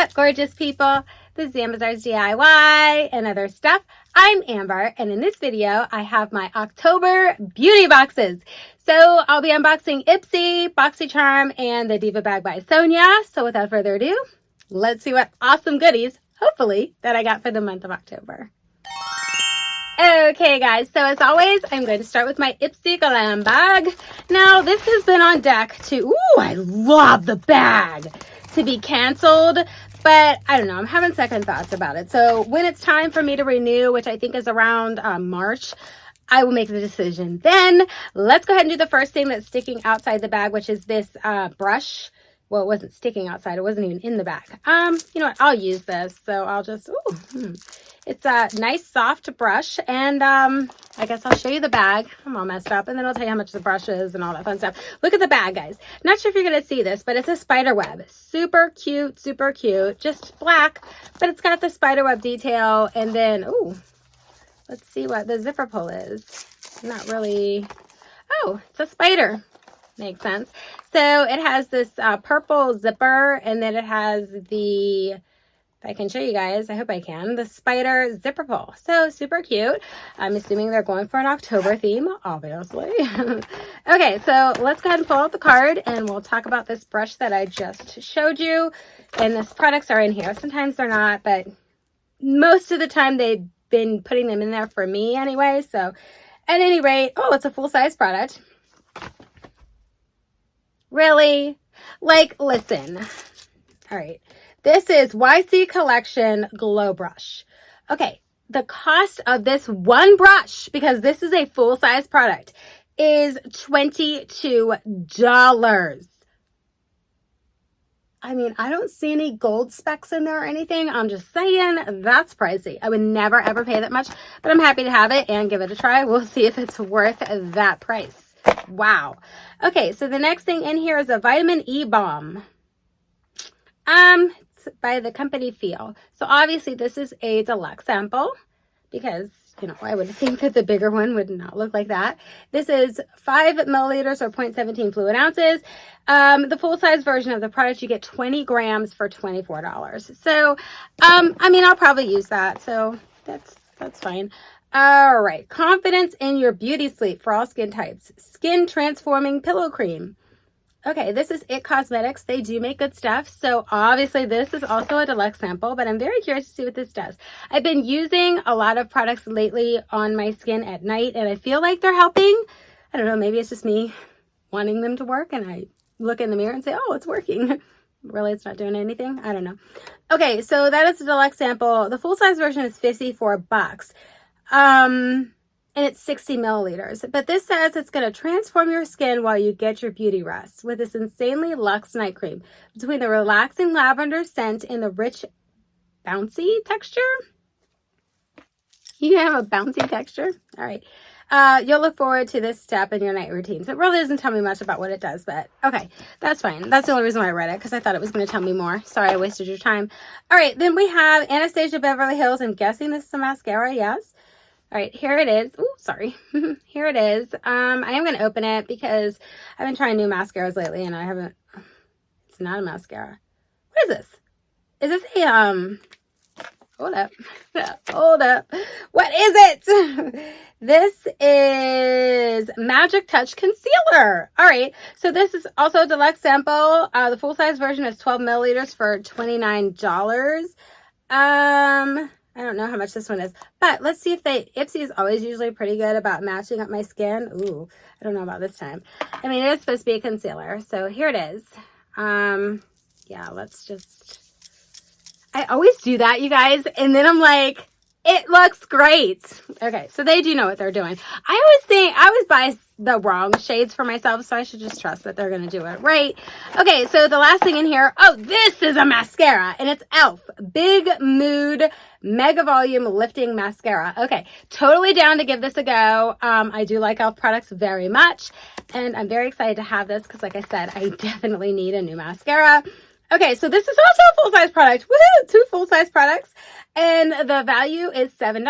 up, gorgeous people? This is Amber's DIY and other stuff. I'm Amber, and in this video, I have my October beauty boxes. So I'll be unboxing Ipsy, Boxycharm, and the Diva Bag by Sonya. So without further ado, let's see what awesome goodies, hopefully, that I got for the month of October. Okay guys, so as always, I'm going to start with my Ipsy glam bag. Now this has been on deck to, I love the bag, to be canceled, but I don't know, I'm having second thoughts about it. So when it's time for me to renew, which I think is around March, I will make the decision then. Let's go ahead and do the first thing that's sticking outside the bag, which is this brush. Well, it wasn't sticking outside. It wasn't even in the bag. You know what? I'll use this. So I'll just, it's a nice soft brush. And I guess I'll show you the bag. I'm all messed up. And then I'll tell you how much the brush is and all that fun stuff. Look at the bag, guys. Not sure if you're going to see this, but it's a spider web. Super cute, super cute. Just black, but it's got the spider web detail. And then, let's see what the zipper pull is. Not really. Oh, it's a spider. Makes sense. So it has this purple zipper, and then it has the, if I can show you guys, I hope I can, the spider zipper pull. So super cute. I'm assuming they're going for an October theme, obviously. Okay, so let's go ahead and pull out the card, and we'll talk about this brush that I just showed you. And these products are in here. Sometimes they're not, but most of the time they've been putting them in there for me anyway. So at any rate, it's a full-size product. Really? Like, listen. All right. This is YC Collection Glow Brush. Okay. The cost of this one brush, because this is a full-size product, is $22. I mean, I don't see any gold specks in there or anything. I'm just saying that's pricey. I would never, ever pay that much, but I'm happy to have it and give it a try. We'll see if it's worth that price. Wow. Okay, so the next thing in here is a vitamin E balm. It's by the company Feel. So obviously this is a deluxe sample because, I would think that the bigger one would not look like that. This is 5 milliliters or 0.17 fluid ounces. The full-size version of the product, you get 20 grams for $24. So, I mean, I'll probably use that. So that's fine. All right, confidence in your beauty sleep for all skin types. Skin transforming pillow cream. Okay, this is It Cosmetics. They do make good stuff. So obviously this is also a deluxe sample, but I'm very curious to see what this does. I've been using a lot of products lately on my skin at night, and I feel like they're helping. I don't know, maybe it's just me wanting them to work, and I look in the mirror and say, oh, it's working. Really, it's not doing anything? I don't know. Okay, so that is a deluxe sample. The full-size version is $54. And it's 60 milliliters, but this says it's going to transform your skin while you get your beauty rest with this insanely luxe night cream. Between the relaxing lavender scent and the rich bouncy texture, you have a bouncy texture. All right. You'll look forward to this step in your night routine. So it really doesn't tell me much about what it does, but okay, that's fine. That's the only reason why I read it, because I thought it was going to tell me more. Sorry, I wasted your time. All right. Then we have Anastasia Beverly Hills. I'm guessing this is a mascara. Yes. All right, here it is. Oh, sorry. Here it is. I am going to open it because I've been trying new mascaras lately and I haven't. It's not a mascara. What is this? Is this a, hold up. Hold up. What is it? This is Magic Touch Concealer. All right, so this is also a deluxe sample. The full-size version is 12 milliliters for $29. I don't know how much this one is, but let's see if Ipsy is always usually pretty good about matching up my skin. Ooh, I don't know about this time. I mean, it is supposed to be a concealer. So here it is. Yeah, let's just, I always do that, you guys. And then I'm like, it looks great. Okay, so they do know what they're doing. I always think, I always buy the wrong shades for myself, so I should just trust that they're going to do it right. Okay, so the last thing in here, this is a mascara, and it's e.l.f. Big Mood Mega Volume Lifting Mascara. Okay, totally down to give this a go. I do like e.l.f. products very much, and I'm very excited to have this because, like I said, I definitely need a new mascara. Okay, so this is also a full-size product. Woohoo! 2 full-size products. And the value is $7.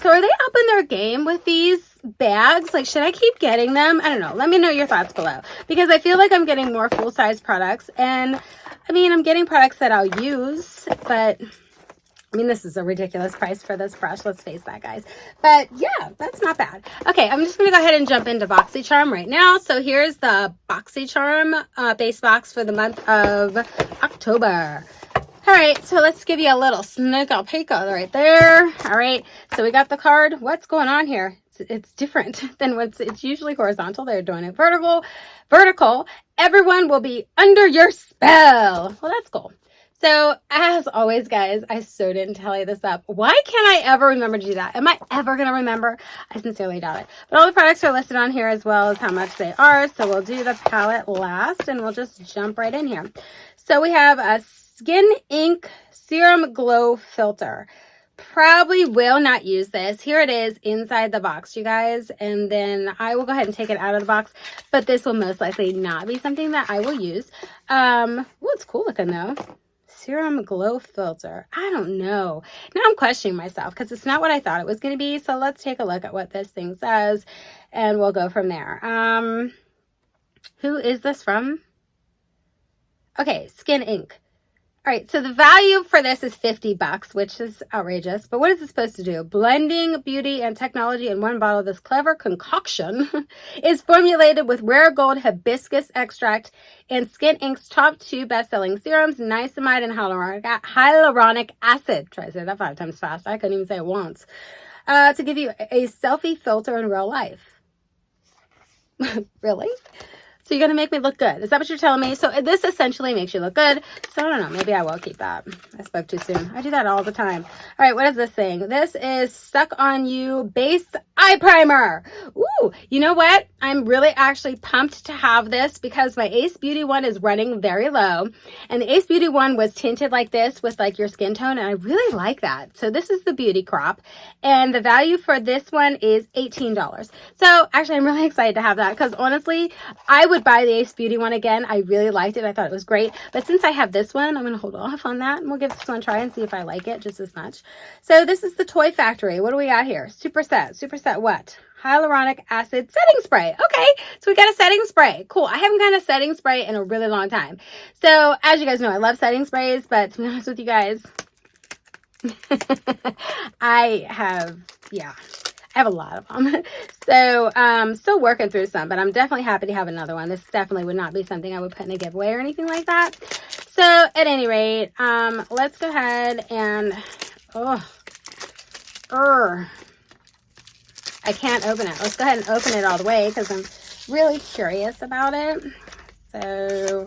So are they up in their game with these bags? Like, should I keep getting them? I don't know. Let me know your thoughts below. Because I feel like I'm getting more full-size products. And I mean, I'm getting products that I'll use, but I mean, this is a ridiculous price for this brush. Let's face that, guys. But yeah, that's not bad. Okay, I'm just going to go ahead and jump into Boxycharm right now. So here's the Boxycharm base box for the month of October. All right, so let's give you a little sneak peek right there. All right, so we got the card. What's going on here? It's different than it's usually horizontal. They're doing it vertical. Everyone will be under your spell. Well, that's cool. So as always, guys, I so didn't tally this up. Why can't I ever remember to do that? Am I ever going to remember? I sincerely doubt it. But all the products are listed on here as well as how much they are. So we'll do the palette last and we'll just jump right in here. So we have a Skin Ink Serum Glow Filter. Probably will not use this. Here it is inside the box, you guys. And then I will go ahead and take it out of the box. But this will most likely not be something that I will use. Oh, it's cool looking though. Serum Glow Filter. I don't know. Now I'm questioning myself because it's not what I thought it was going to be. So let's take a look at what this thing says and we'll go from there. Who is this from? Okay, Skin Ink. All right, so the value for this is $50, which is outrageous. But what is it supposed to do? Blending beauty and technology in one bottle. This clever concoction is formulated with rare gold hibiscus extract and Skin Ink's top 2 best-selling serums, niacinamide and hyaluronic acid. Try to say that 5 times fast. I couldn't even say it once. To give you a selfie filter in real life. Really? So you're going to make me look good. Is that what you're telling me? So this essentially makes you look good. So I don't know. Maybe I will keep that. I spoke too soon. I do that all the time. All right. What is this thing? This is Stuck On You Base Eye Primer. Ooh, you know what? I'm really actually pumped to have this because my Ace Beauty one is running very low. And the Ace Beauty one was tinted like this with like your skin tone. And I really like that. So this is the Beauty Crop. And the value for this one is $18. So actually, I'm really excited to have that because honestly, I would buy the Ace Beauty one again. I really liked it. I thought it was great. But since I have this one, I'm going to hold off on that and we'll give this one a try and see if I like it just as much. So this is the Toy Factory. What do we got here? Superset. Superset what? Hyaluronic acid setting spray. Okay, so we got a setting spray. Cool. I haven't gotten a setting spray in a really long time. So as you guys know, I love setting sprays, but to be honest with you guys, I have a lot of them. So still working through some, but I'm definitely happy to have another one. This definitely would not be something I would put in a giveaway or anything like that. So at any rate, let's go ahead and I can't open it. Let's go ahead and open it all the way because I'm really curious about it. So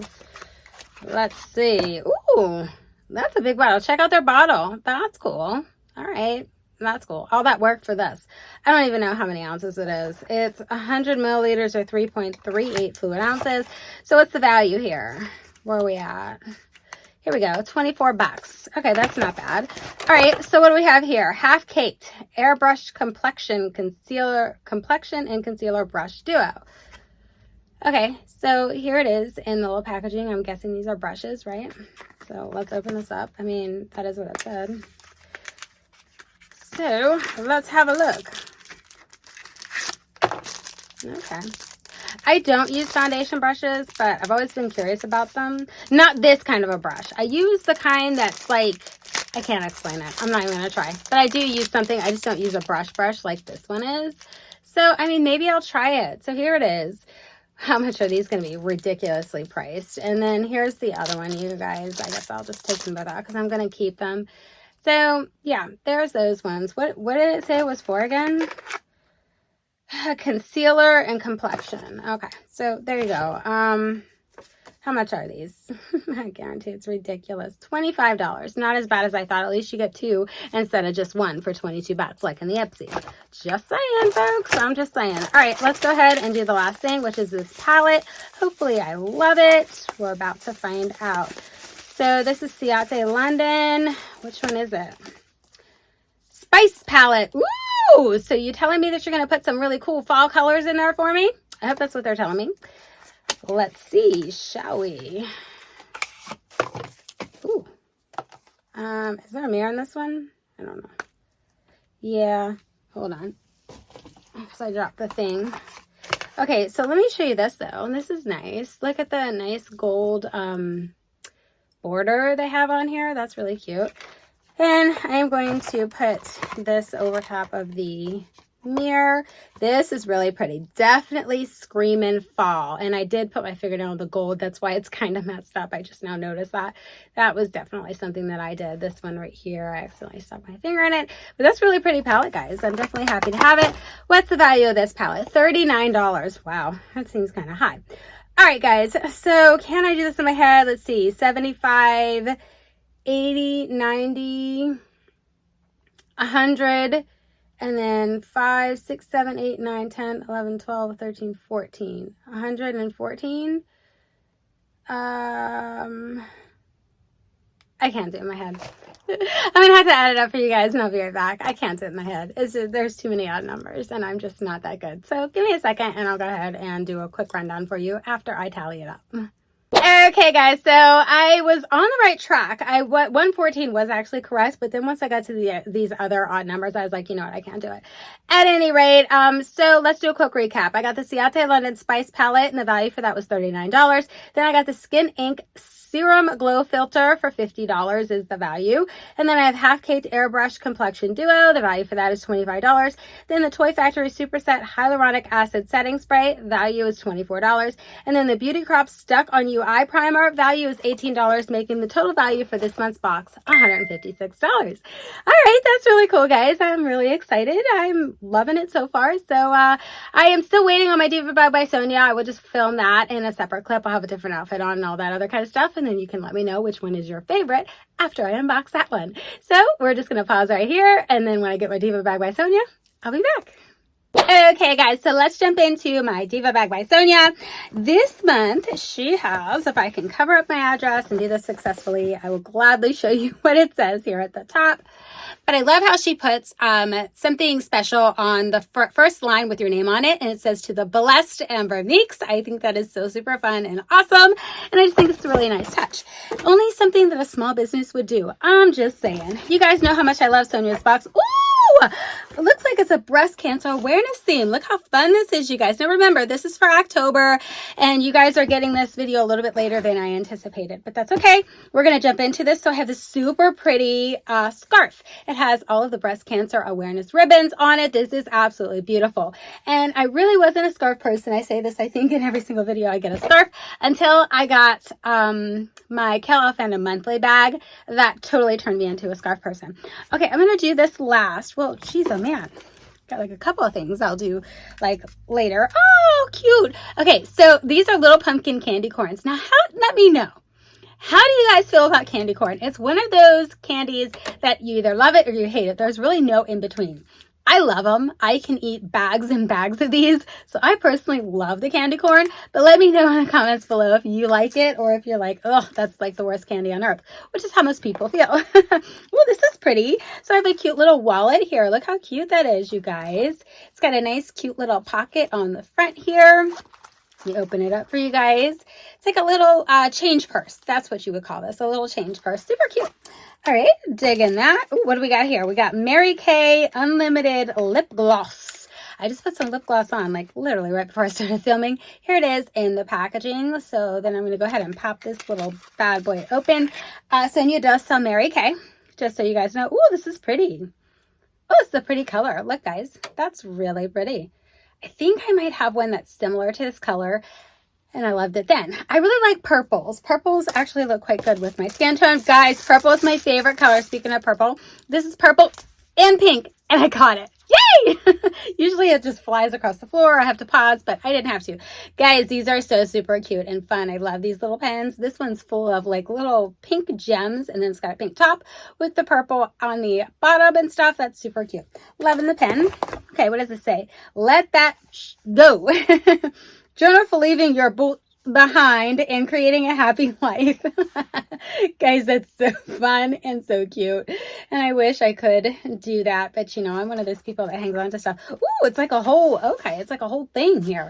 let's see. Ooh, that's a big bottle. Check out their bottle. That's cool. All right. That's cool. All that work for this. I don't even know how many ounces it is. It's 100 milliliters or 3.38 fluid ounces. So what's the value here? Where are we at? Here we go. $24. Okay, that's not bad. All right, so what do we have here? Half Caked Airbrush Complexion and Concealer Brush Duo. Okay, so here it is in the little packaging. I'm guessing these are brushes, right? So let's open this up. I mean, that is what it said. So let's have a look. Okay. I don't use foundation brushes, but I've always been curious about them. Not this kind of a brush. I use the kind that's like, I can't explain it. I'm not even going to try. But I do use something. I just don't use a brush like this one is. So, I mean, maybe I'll try it. So here it is. How much are these going to be? Ridiculously priced. And then here's the other one, you guys. I guess I'll just take them both out because I'm going to keep them. So, yeah, there's those ones. What did it say it was for again? Concealer and complexion. Okay, so there you go. How much are these? I guarantee it's ridiculous. $25. Not as bad as I thought. At least you get 2 instead of just 1 for $22, like in the Ipsy. Just saying, folks. I'm just saying. All right, let's go ahead and do the last thing, which is this palette. Hopefully I love it. We're about to find out. So this is Ciate London. Which one is it? Spice palette. Ooh! So you telling me that you're going to put some really cool fall colors in there for me? I hope that's what they're telling me. Let's see, shall we? Ooh. Is there a mirror in this one? I don't know. Yeah. Hold on. Because I dropped the thing. Okay, so let me show you this, though. This is nice. Look at the nice gold, border they have on here. That's really cute. And I'm going to put this over top of the mirror. This is really pretty. Definitely screaming fall. And I did put my fingernail in the gold. That's why it's kind of messed up. I just now noticed that. That was definitely something that I did. This one right here, I accidentally stuck my finger in it. But that's really pretty palette, guys. I'm definitely happy to have it. What's the value of this palette? $39. Wow, that seems kind of high. All right, guys. So can I do this in my head? Let's see. 75, 80, 90, 100, and then 5, 6, 7, 8, 9, 10, 11, 12, 13, 14. 114. I can't do it in my head. I'm going to have to add it up for you guys and I'll be right back. I can't do it in my head. It's just, there's too many odd numbers and I'm just not that good. So give me a second and I'll go ahead and do a quick rundown for you after I tally it up. Okay, guys, so I was on the right track. 114 was actually correct, but then once I got to these other odd numbers, I was like, you know what, I can't do it. At any rate, so let's do a quick recap. I got the Ciate London Spice palette, and the value for that was $39. Then I got the Skin Ink Serum Glow Filter for $50 is the value. And then I have Half Caked Airbrush Complexion Duo. The value for that is $25. Then the Toy Factory Superset Hyaluronic Acid Setting Spray. Value is $24. And then the Beauty Crop Stuck on You Eye Primer. Value is $18, making the total value for this month's box $156. All right, that's really cool, guys. I'm really excited. I'm loving it so far. So I am still waiting on my Diva Bag by Sonya. I will just film that in a separate clip. I'll have a different outfit on and all that other kind of stuff. And then you can let me know which one is your favorite after I unbox that one. So we're just going to pause right here. And then when I get my Diva Bag by Sonya, I'll be back. Okay, guys, so let's jump into my Diva Bag by Sonya. This month, she has, if I can cover up my address and do this successfully, I will gladly show you what it says here at the top. But I love how she puts something special on the first line with your name on it. And it says, to the blessed Amber Meeks. I think that is so super fun and awesome. And I just think it's a really nice touch. Only something that a small business would do. I'm just saying. You guys know how much I love Sonya's box. Ooh! It looks like it's a breast cancer awareness theme. Look how fun this is, you guys. Now remember, this is for October. And you guys are getting this video a little bit later than I anticipated. But that's okay. We're going to jump into this. So I have this super pretty scarf. It has all of the breast cancer awareness ribbons on it. This is absolutely beautiful. And I really wasn't a scarf person. I say this, I think, in every single video I get a scarf until I got my Cal Fandom monthly bag. That totally turned me into a scarf person. Okay, I'm going to do this last. Well, geez, oh man. Got like a couple of things I'll do like later. Oh, cute. Okay, so these are little pumpkin candy corns. Now, let me know. How do you guys feel about candy corn? It's one of those candies that you either love it or you hate it. There's really no in between. I love them. I can eat bags and bags of these. So I personally love the candy corn. But let me know in the comments below if you like it or if you're like, oh, that's like the worst candy on earth, which is how most people feel. Well, this is pretty. So I have a cute little wallet here. Look how cute that is, you guys. It's got a nice, cute little pocket on the front here. Let me open it up for you guys. It's like a little change purse. That's what you would call this, a little change purse. Super cute. All right, digging that. Ooh, what do we got here? We got Mary Kay Unlimited Lip Gloss. I just put some lip gloss on, like literally right before I started filming. Here it is in the packaging. So then I'm going to go ahead and pop this little bad boy open. Sonya does sell Mary Kay, just so you guys know. Ooh, this is pretty. Oh, it's a pretty color. Look, guys, that's really pretty. I think I might have one that's similar to this color, and I loved it then. I really like purples. Purples actually look quite good with my skin tone. Guys, purple is my favorite color. Speaking of purple, this is purple and pink, and I caught it. Yay! Usually it just flies across the floor. I have to pause, but I didn't have to. Guys, these are so super cute and fun. I love these little pens. This one's full of like little pink gems, and then it's got a pink top with the purple on the bottom and stuff. That's super cute. Loving the pen. Okay, what does it say? Let that go. Journal for leaving your boot behind and creating a happy life. Guys, that's so fun and so cute. And I wish I could do that, but you know, I'm one of those people that hangs on to stuff. Ooh, it's like a whole, okay, it's like a whole thing here.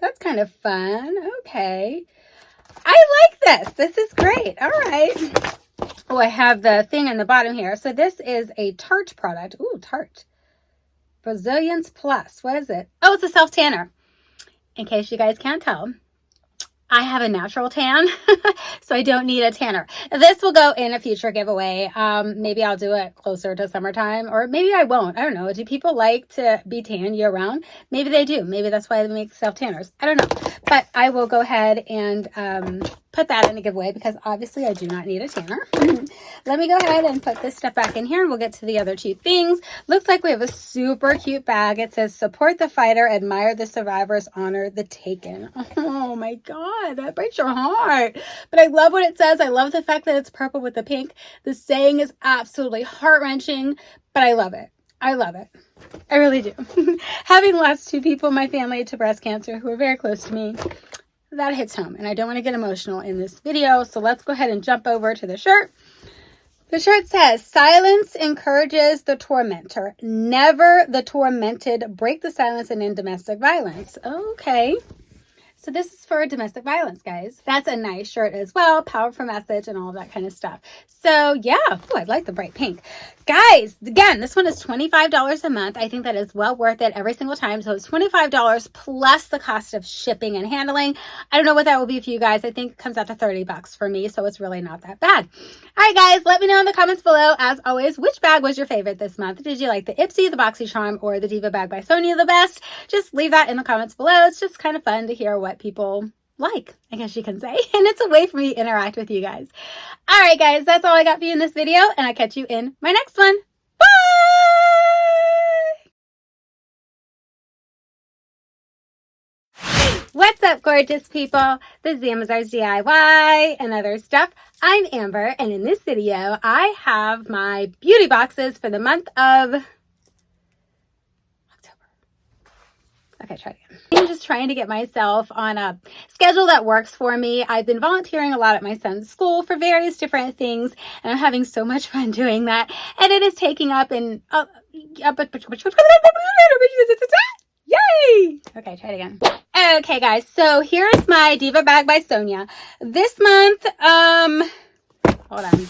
That's kind of fun. Okay. I like this. This is great. All right. Oh, I have the thing on the bottom here. So this is a Tarte product. Ooh, Tarte. Brazilians Plus. What is it? Oh, it's a self-tanner. In case you guys can't tell, I have a natural tan, so I don't need a tanner. This will go in a future giveaway. Maybe I'll do it closer to summertime, or maybe I won't. I don't know. Do people like to be tan year round? Maybe they do. Maybe that's why they make self tanners. I don't know. But I will go ahead and put that in a giveaway because obviously I do not need a tanner. Let me go ahead and put this stuff back in here and we'll get to the other two things. Looks like we have a super cute bag. It says, support the fighter, admire the survivors, honor the taken. Oh my God, that breaks your heart. But I love what it says. I love the fact that it's purple with the pink. The saying is absolutely heart-wrenching, but I love it. I love it. I really do. Having lost 2 people in my family to breast cancer who are very close to me, that hits home. And I don't want to get emotional in this video. So let's go ahead and jump over to the shirt. The shirt says, silence encourages the tormentor. Never the tormented. Break the silence and end domestic violence. Okay. So this is for domestic violence, guys. That's a nice shirt as well. Powerful message and all of that kind of stuff. So yeah, oh, I like the bright pink. Guys, again, this one is $25 a month. I think that is well worth it every single time. So it's $25 plus the cost of shipping and handling. I don't know what that will be for you guys. I think it comes out to $30 for me. So it's really not that bad. All right, guys, let me know in the comments below, as always, which bag was your favorite this month? Did you like the Ipsy, the Boxycharm, or the Diva Bag by Sonya the best? Just leave that in the comments below. It's just kind of fun to hear what people like, I guess you can say. And it's a way for me to interact with you guys. All right, guys, that's all I got for you in this video. And I'll catch you in my next one. Bye! What's up, gorgeous people? This is Amazon's DIY and other stuff. I'm Amber, and in this video, I have my beauty boxes for the month of October. Okay, try it again. I'm just trying to get myself on a schedule that works for me. I've been volunteering a lot at my son's school for various different things, and I'm having so much fun doing that. And it is taking up in... Yay! Okay, try it again. Okay, guys, so here's my Diva Bag by Sonya. This month, hold on.